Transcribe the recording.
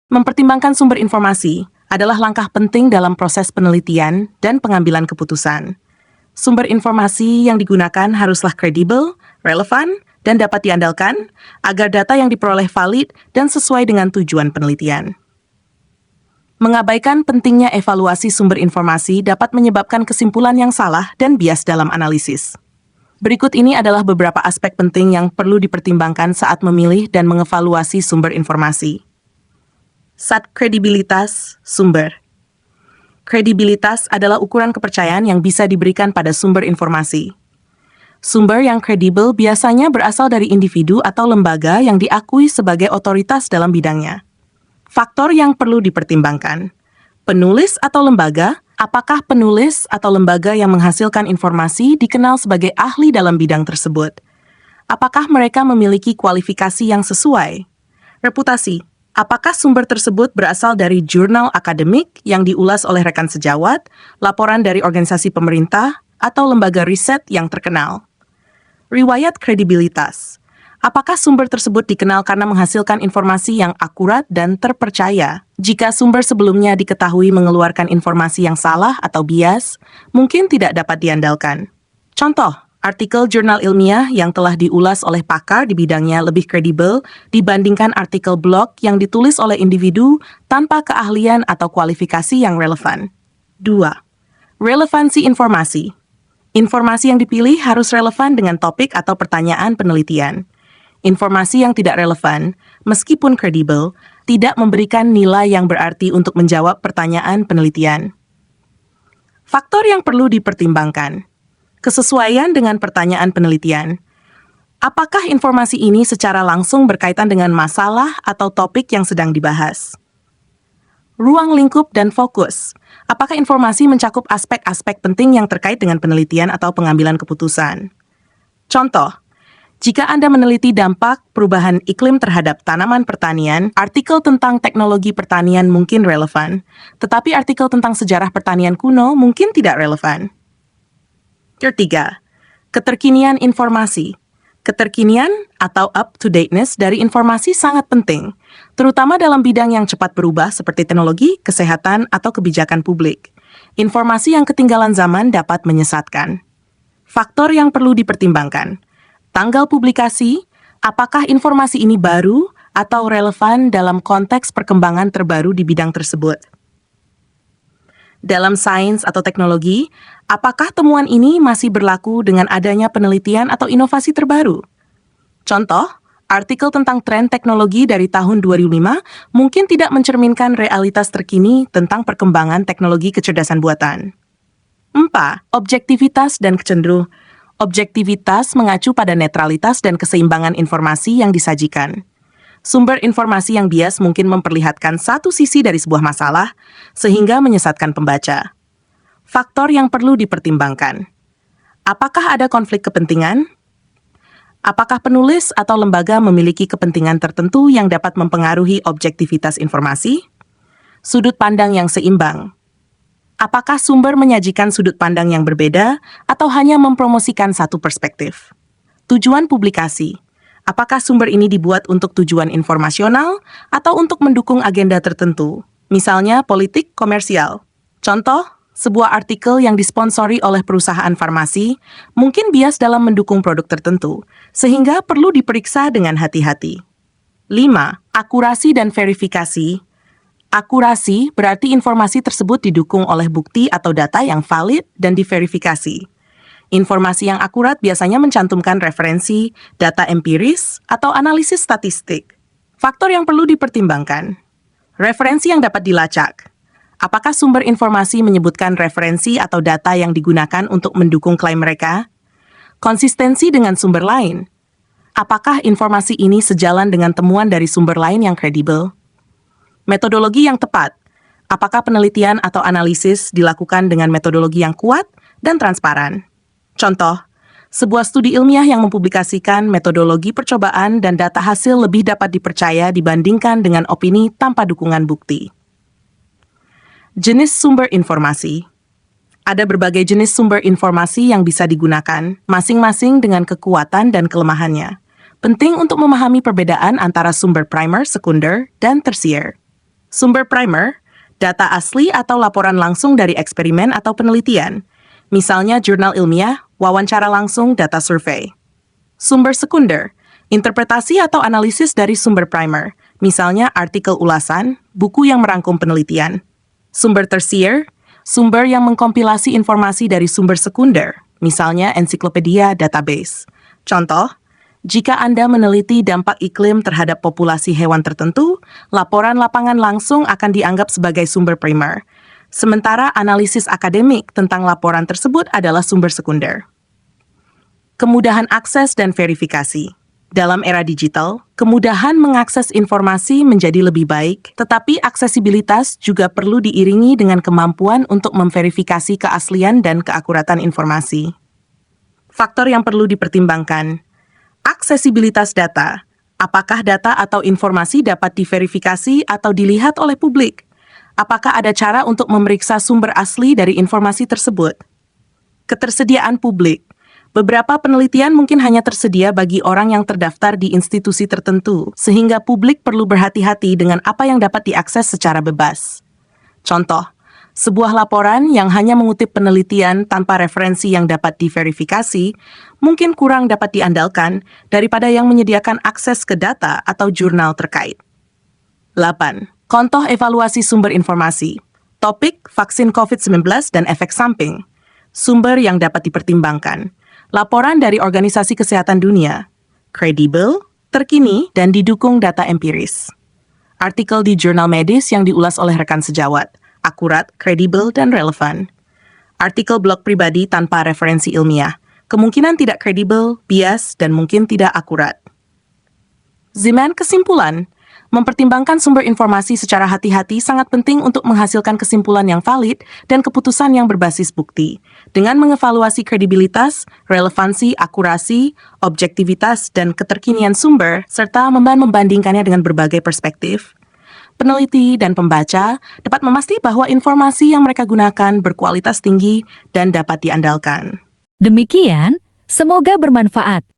Mempertimbangkan sumber informasi adalah langkah penting dalam proses penelitian dan pengambilan keputusan. Sumber informasi yang digunakan haruslah kredibel, relevan, dan dapat diandalkan agar data yang diperoleh valid dan sesuai dengan tujuan penelitian. Mengabaikan pentingnya evaluasi sumber informasi dapat menyebabkan kesimpulan yang salah dan bias dalam analisis. Berikut ini adalah beberapa aspek penting yang perlu dipertimbangkan saat memilih dan mengevaluasi sumber informasi. 1. Kredibilitas sumber. Kredibilitas adalah ukuran kepercayaan yang bisa diberikan pada sumber informasi. Sumber yang kredibel biasanya berasal dari individu atau lembaga yang diakui sebagai otoritas dalam bidangnya. Faktor yang perlu dipertimbangkan. Penulis atau lembaga, apakah penulis atau lembaga yang menghasilkan informasi dikenal sebagai ahli dalam bidang tersebut? Apakah mereka memiliki kualifikasi yang sesuai? Reputasi. Apakah sumber tersebut berasal dari jurnal akademik yang diulas oleh rekan sejawat, laporan dari organisasi pemerintah, atau lembaga riset yang terkenal? Riwayat kredibilitas. Apakah sumber tersebut dikenal karena menghasilkan informasi yang akurat dan terpercaya? Jika sumber sebelumnya diketahui mengeluarkan informasi yang salah atau bias, mungkin tidak dapat diandalkan. Contoh, artikel jurnal ilmiah yang telah diulas oleh pakar di bidangnya lebih kredibel dibandingkan artikel blog yang ditulis oleh individu tanpa keahlian atau kualifikasi yang relevan. 2. Relevansi informasi. Informasi yang dipilih harus relevan dengan topik atau pertanyaan penelitian. Informasi yang tidak relevan, meskipun kredibel, tidak memberikan nilai yang berarti untuk menjawab pertanyaan penelitian. Faktor yang perlu dipertimbangkan. Kesesuaian dengan pertanyaan penelitian. Apakah informasi ini secara langsung berkaitan dengan masalah atau topik yang sedang dibahas? Ruang lingkup dan fokus. Apakah informasi mencakup aspek-aspek penting yang terkait dengan penelitian atau pengambilan keputusan? Contoh, jika Anda meneliti dampak perubahan iklim terhadap tanaman pertanian, artikel tentang teknologi pertanian mungkin relevan, tetapi artikel tentang sejarah pertanian kuno mungkin tidak relevan. Ketiga, keterkinian informasi. Keterkinian atau up-to-dateness dari informasi sangat penting, terutama dalam bidang yang cepat berubah seperti teknologi, kesehatan, atau kebijakan publik. Informasi yang ketinggalan zaman dapat menyesatkan. Faktor yang perlu dipertimbangkan. Tanggal publikasi, apakah informasi ini baru atau relevan dalam konteks perkembangan terbaru di bidang tersebut? Dalam sains atau teknologi, apakah temuan ini masih berlaku dengan adanya penelitian atau inovasi terbaru? Contoh, artikel tentang tren teknologi dari tahun 2005 mungkin tidak mencerminkan realitas terkini tentang perkembangan teknologi kecerdasan buatan. 4. Objektivitas dan kecenderungan. Objektivitas mengacu pada netralitas dan keseimbangan informasi yang disajikan. Sumber informasi yang bias mungkin memperlihatkan satu sisi dari sebuah masalah, sehingga menyesatkan pembaca. Faktor yang perlu dipertimbangkan. Apakah ada konflik kepentingan? Apakah penulis atau lembaga memiliki kepentingan tertentu yang dapat mempengaruhi objektivitas informasi? Sudut pandang yang seimbang. Apakah sumber menyajikan sudut pandang yang berbeda atau hanya mempromosikan satu perspektif? Tujuan publikasi. Apakah sumber ini dibuat untuk tujuan informasional atau untuk mendukung agenda tertentu, misalnya politik komersial? Contoh, sebuah artikel yang disponsori oleh perusahaan farmasi mungkin bias dalam mendukung produk tertentu, sehingga perlu diperiksa dengan hati-hati. 5. Akurasi dan verifikasi. Akurasi berarti informasi tersebut didukung oleh bukti atau data yang valid dan diverifikasi. Informasi yang akurat biasanya mencantumkan referensi, data empiris, atau analisis statistik. Faktor yang perlu dipertimbangkan. Referensi yang dapat dilacak. Apakah sumber informasi menyebutkan referensi atau data yang digunakan untuk mendukung klaim mereka? Konsistensi dengan sumber lain. Apakah informasi ini sejalan dengan temuan dari sumber lain yang kredibel? Metodologi yang tepat. Apakah penelitian atau analisis dilakukan dengan metodologi yang kuat dan transparan? Contoh, sebuah studi ilmiah yang mempublikasikan metodologi percobaan dan data hasil lebih dapat dipercaya dibandingkan dengan opini tanpa dukungan bukti. Jenis sumber informasi. Ada berbagai jenis sumber informasi yang bisa digunakan, masing-masing dengan kekuatan dan kelemahannya. Penting untuk memahami perbedaan antara sumber primer, sekunder, dan tersier. Sumber primer, data asli atau laporan langsung dari eksperimen atau penelitian, misalnya jurnal ilmiah, wawancara langsung, data survei. Sumber sekunder, interpretasi atau analisis dari sumber primer, misalnya artikel ulasan, buku yang merangkum penelitian. Sumber tersier, sumber yang mengkompilasi informasi dari sumber sekunder, misalnya ensiklopedia database. Contoh, jika Anda meneliti dampak iklim terhadap populasi hewan tertentu, laporan lapangan langsung akan dianggap sebagai sumber primer. Sementara analisis akademik tentang laporan tersebut adalah sumber sekunder. Kemudahan akses dan verifikasi. Dalam era digital, kemudahan mengakses informasi menjadi lebih baik, tetapi aksesibilitas juga perlu diiringi dengan kemampuan untuk memverifikasi keaslian dan keakuratan informasi. Faktor yang perlu dipertimbangkan. Aksesibilitas data. Apakah data atau informasi dapat diverifikasi atau dilihat oleh publik? Apakah ada cara untuk memeriksa sumber asli dari informasi tersebut? Ketersediaan publik. Beberapa penelitian mungkin hanya tersedia bagi orang yang terdaftar di institusi tertentu, sehingga publik perlu berhati-hati dengan apa yang dapat diakses secara bebas. Contoh, sebuah laporan yang hanya mengutip penelitian tanpa referensi yang dapat diverifikasi mungkin kurang dapat diandalkan daripada yang menyediakan akses ke data atau jurnal terkait. 8. Contoh evaluasi sumber informasi. Topik, vaksin COVID-19 dan efek samping. Sumber yang dapat dipertimbangkan. Laporan dari Organisasi Kesehatan Dunia. Kredibel, terkini, dan didukung data empiris. Artikel di jurnal medis yang diulas oleh rekan sejawat. Akurat, kredibel, dan relevan. Artikel blog pribadi tanpa referensi ilmiah. Kemungkinan tidak kredibel, bias, dan mungkin tidak akurat. Zeman kesimpulan. Mempertimbangkan sumber informasi secara hati-hati sangat penting untuk menghasilkan kesimpulan yang valid dan keputusan yang berbasis bukti. Dengan mengevaluasi kredibilitas, relevansi, akurasi, objektivitas, dan keterkinian sumber, serta membandingkannya dengan berbagai perspektif, peneliti dan pembaca dapat memastikan bahwa informasi yang mereka gunakan berkualitas tinggi dan dapat diandalkan. Demikian, semoga bermanfaat.